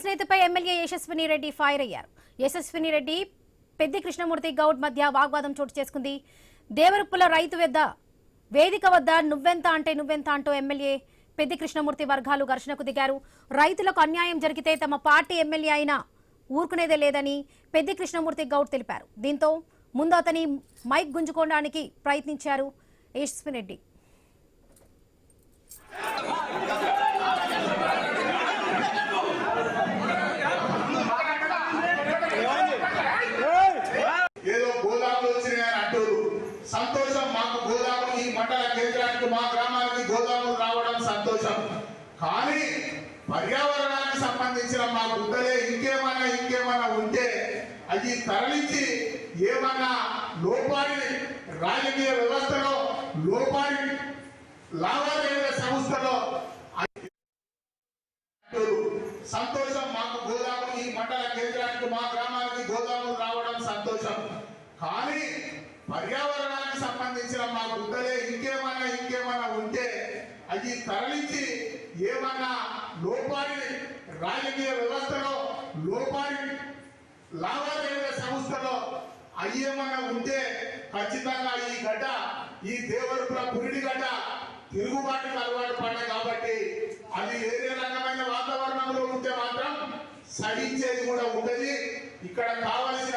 నేతపై MLA యశస్విని Reddy fire అయ్యారు. యశస్విని రెడ్డి పెద్ది కృష్ణమూర్తి గౌడ్ మధ్య వాగ్వాదం చోటు చేసుకుంది. దేవరుప్పుల రైతు వేదిక వద్ద నువ్వెంత అంటే నువ్వెంత అంటూ ఎమ్మెల్యే పెద్ది కృష్ణమూర్తి వర్గాలు ఘర్షణకు దిగారు. రైతులకు అన్యాయం జరిగితే తమ పార్టీ ఎమ్మెల్యే అయినా ఊరుకునేదే లేదని పెద్ది కృష్ణమూర్తి గౌడ్ తెలిపారు. దీంతో ముందు అతని మైక్ గుంజుకోవడానికి ప్రయత్నించారు యశస్విని రెడ్డి. ఏదో గోదాములు వచ్చినాయని అంటారు. సంతోషం, మాకు గోదాములు ఈ మండల కేంద్రానికి మా గ్రామానికి గోదాములు రావడం సంతోషం. కానీ పర్యావరణానికి సంబంధించిన మా గుడ్డలే ఇంకేమన్నా ఉంటే అది తరలించి ఏమన్నా లోపాడి రాజకీయ వ్యవస్థలో లోపాడి లావాదేవీల సంస్థలో సంతోషం, మాకు గోదాములు ఈ మండల కేంద్రానికి మా గ్రామానికి గోదాములు రావడం సంతోషం. కానీ పర్యావరణానికి సంబంధించిన మా గుడ్డలే ఇంకేమన్నా ఉంటే అది తరలించి ఏమన్నా లోపాడి రాజకీయ వ్యవస్థలో లోపాడి లావాదేవీల సంస్థలో అయ్యేమన్నా ఉంటే ఖచ్చితంగా ఈ గడ్డ, ఈ దేవరుపుల పురిడి గడ్డ తిరుగుబాటుకు అలవాటు పడ్డాయి. కాబట్టి అది వేరే రకమైన వాతావరణంలో ఉంటే మాత్రం సహించేది కూడా ఉండదు. ఇక్కడ కావలసిన